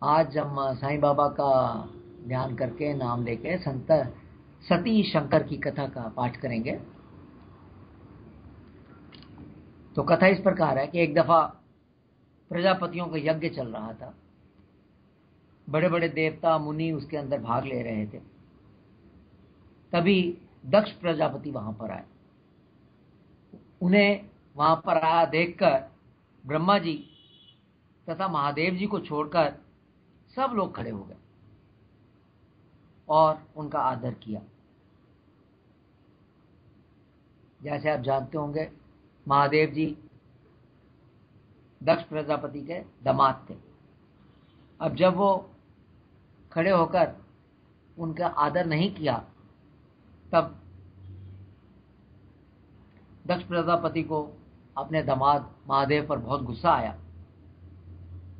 आज हम साईं बाबा का ध्यान करके नाम लेके संत सती शंकर की कथा का पाठ करेंगे। तो कथा इस प्रकार है कि एक दफा प्रजापतियों का यज्ञ चल रहा था। बड़े बड़े देवता मुनि उसके अंदर भाग ले रहे थे। तभी दक्ष प्रजापति वहां पर आए। उन्हें वहां पर आया देखकर ब्रह्मा जी तथा महादेव जी को छोड़कर सब लोग खड़े हो गए और उनका आदर किया। जैसे आप जानते होंगे, महादेव जी दक्ष प्रजापति के दामाद थे। अब जब वो खड़े होकर उनका आदर नहीं किया, तब दक्ष प्रजापति को अपने दामाद महादेव पर बहुत गुस्सा आया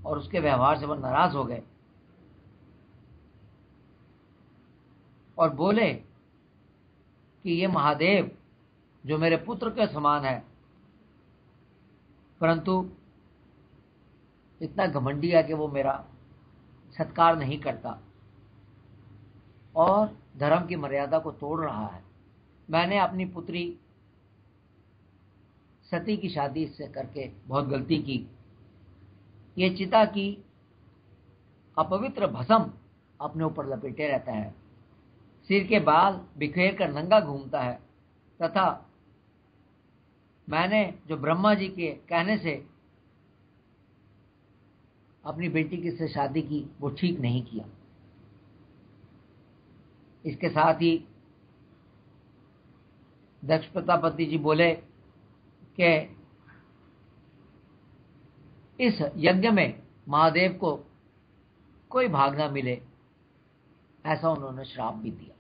और उसके व्यवहार से वह नाराज हो गए और बोले कि ये महादेव जो मेरे पुत्र के समान है, परंतु इतना घमंडी है कि वो मेरा सत्कार नहीं करता और धर्म की मर्यादा को तोड़ रहा है। मैंने अपनी पुत्री सती की शादी इससे करके बहुत गलती की। ये चिता की अपवित्र भस्म अपने ऊपर लपेटे रहता है, सिर के बाल बिखेर कर नंगा घूमता है तथा मैंने जो ब्रह्मा जी के कहने से अपनी बेटी की से शादी की, वो ठीक नहीं किया। इसके साथ ही दक्ष प्रजापति जी बोले कि इस यज्ञ में महादेव को कोई भाग ना मिले, ऐसा उन्होंने श्राप भी दिया।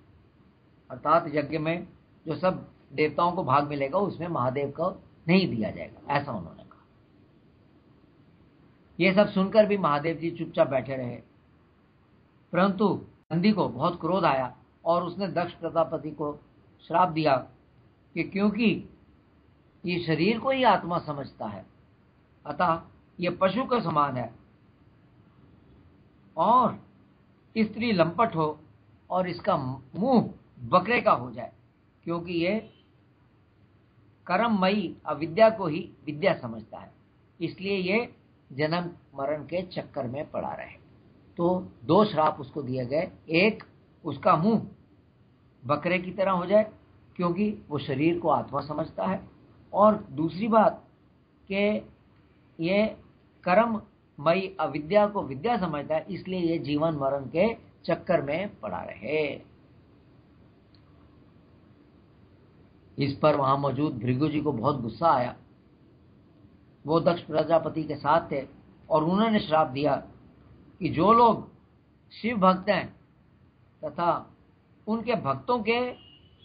अर्थात यज्ञ में जो सब देवताओं को भाग मिलेगा उसमें महादेव को नहीं दिया जाएगा, ऐसा उन्होंने कहा। यह सब सुनकर भी महादेव जी चुपचाप बैठे रहे, परंतु नंदी को बहुत क्रोध आया और उसने दक्ष प्रजापति को श्राप दिया कि क्योंकि ये शरीर को ही आत्मा समझता है, अतः ये पशु के समान है और स्त्री लंपट हो और इसका मुंह बकरे का हो जाए, क्योंकि ये कर्ममयी अविद्या को ही विद्या समझता है, इसलिए ये जन्म मरण के चक्कर में पड़ा रहे। तो दो श्राप उसको दिए गए। एक, उसका मुंह बकरे की तरह हो जाए क्योंकि वो शरीर को आत्मा समझता है, और दूसरी बात कि ये कर्ममयी अविद्या को विद्या समझता है, इसलिए ये जीवन मरण के चक्कर में पड़ा रहे। इस पर वहां मौजूद भृगु जी को बहुत गुस्सा आया। वो दक्ष प्रजापति के साथ थे और उन्होंने श्राप दिया कि जो लोग शिव भक्त हैं तथा उनके भक्तों के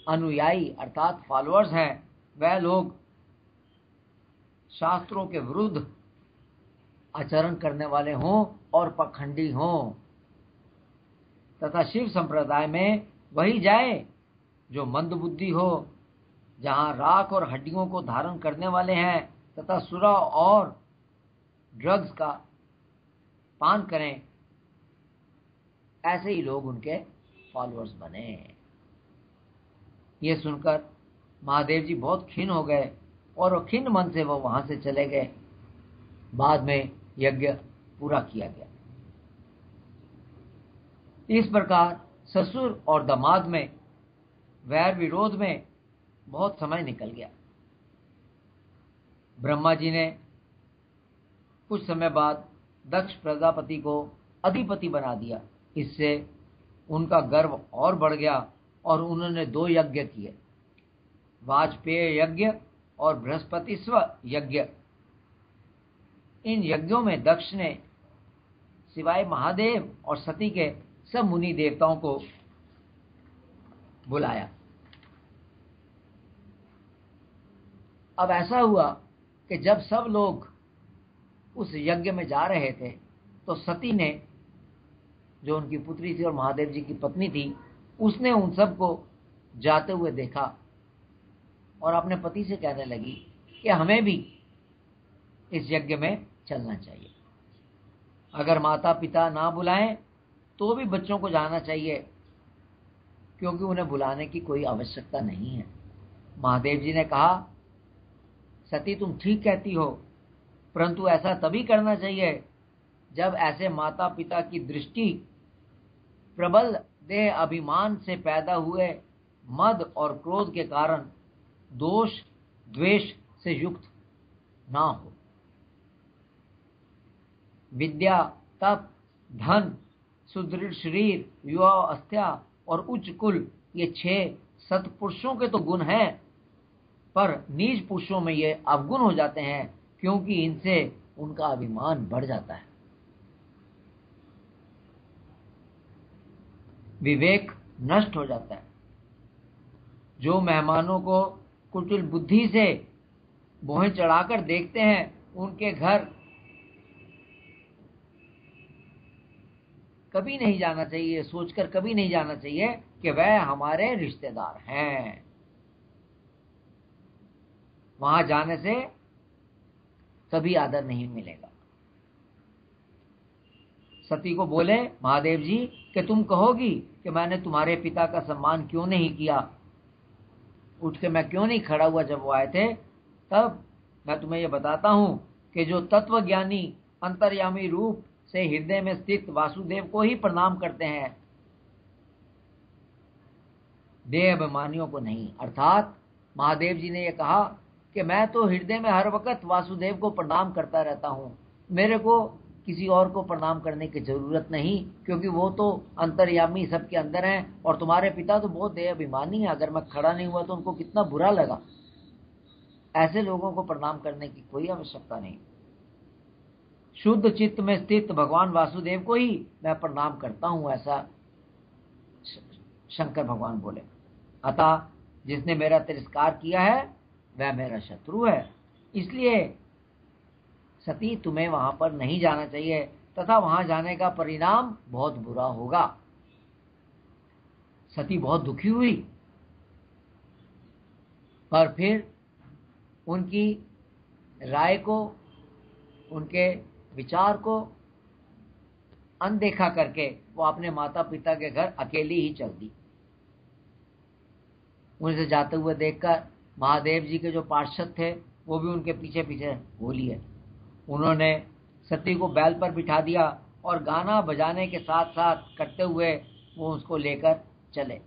अनुयायी अर्थात फॉलोअर्स हैं, वह लोग शास्त्रों के विरुद्ध आचरण करने वाले हों और पखंडी हों तथा शिव संप्रदाय में वही जाए जो मंदबुद्धि हो, जहां राख और हड्डियों को धारण करने वाले हैं तथा सुरा और ड्रग्स का पान करें, ऐसे ही लोग उनके फॉलोअर्स बने। ये सुनकर महादेव जी बहुत खिन्न हो गए और वो खिन्न मन से वो वहां से चले गए। बाद में यज्ञ पूरा किया गया। इस प्रकार ससुर और दामाद में वैर विरोध में बहुत समय निकल गया। ब्रह्मा जी ने कुछ समय बाद दक्ष प्रजापति को अधिपति बना दिया। इससे उनका गर्व और बढ़ गया और उन्होंने दो यज्ञ किए, वाजपेय यज्ञ और बृहस्पतिस्व यज्ञ। इन यज्ञों में दक्ष ने सिवाय महादेव और सती के सब मुनि देवताओं को बुलाया। अब ऐसा हुआ कि जब सब लोग उस यज्ञ में जा रहे थे तो सती ने, जो उनकी पुत्री थी और महादेव जी की पत्नी थी, उसने उन सबको जाते हुए देखा और अपने पति से कहने लगी कि हमें भी इस यज्ञ में चलना चाहिए। अगर माता पिता ना बुलाएं तो भी बच्चों को जाना चाहिए, क्योंकि उन्हें बुलाने की कोई आवश्यकता नहीं है। महादेव जी ने कहा, सती तुम ठीक कहती हो, परंतु ऐसा तभी करना चाहिए जब ऐसे माता पिता की दृष्टि प्रबल देह अभिमान से पैदा हुए मद और क्रोध के कारण दोष द्वेष से युक्त ना हो। विद्या, तप, धन, सुदृढ़ शरीर, युवा अवस्था और उच्च कुल, ये 6 सत्पुरुषों के तो गुण हैं, पर नीच पुरुषों में ये अवगुण हो जाते हैं, क्योंकि इनसे उनका अभिमान बढ़ जाता है। विवेक नष्ट हो जाता है। जो मेहमानों को कुटिल बुद्धि से मोह चढ़ाकर देखते हैं, उनके घर कभी नहीं जाना चाहिए, सोचकर कभी नहीं जाना चाहिए कि वह हमारे रिश्तेदार हैं। वहां जाने से कभी आदर नहीं मिलेगा। सती को बोले महादेव जी कि तुम कहोगी कि मैंने तुम्हारे पिता का सम्मान क्यों नहीं किया, उठ के मैं क्यों नहीं खड़ा हुआ जब वो आए थे। तब मैं तुम्हें ये बताता हूं कि जो तत्वज्ञानी अंतर्यामी रूप से हृदय में स्थित वासुदेव को ही प्रणाम करते हैं, देह अभिमानियों को नहीं। अर्थात महादेव जी ने यह कहा कि मैं तो हृदय में हर वक्त वासुदेव को प्रणाम करता रहता हूं, मेरे को किसी और को प्रणाम करने की जरूरत नहीं, क्योंकि वो तो अंतर्यामी सबके अंदर हैं। और तुम्हारे पिता तो बहुत देह अभिमानी है, अगर मैं खड़ा नहीं हुआ तो उनको कितना बुरा लगा। ऐसे लोगों को प्रणाम करने की कोई आवश्यकता नहीं। शुद्ध चित्त में स्थित भगवान वासुदेव को ही मैं प्रणाम करता हूं, ऐसा शंकर भगवान बोले। अतः जिसने मेरा तिरस्कार किया है वह मेरा शत्रु है। इसलिए सती तुम्हें वहां पर नहीं जाना चाहिए, तथा वहां जाने का परिणाम बहुत बुरा होगा। सती बहुत दुखी हुई, पर फिर उनकी राय को, उनके विचार को अनदेखा करके वो अपने माता पिता के घर अकेली ही चल दी। उनसे जाते हुए देखकर महादेव जी के जो पार्षद थे वो भी उनके पीछे पीछे हो लिए। उन्होंने सती को बैल पर बिठा दिया और गाना बजाने के साथ साथ करते हुए वो उसको लेकर चले।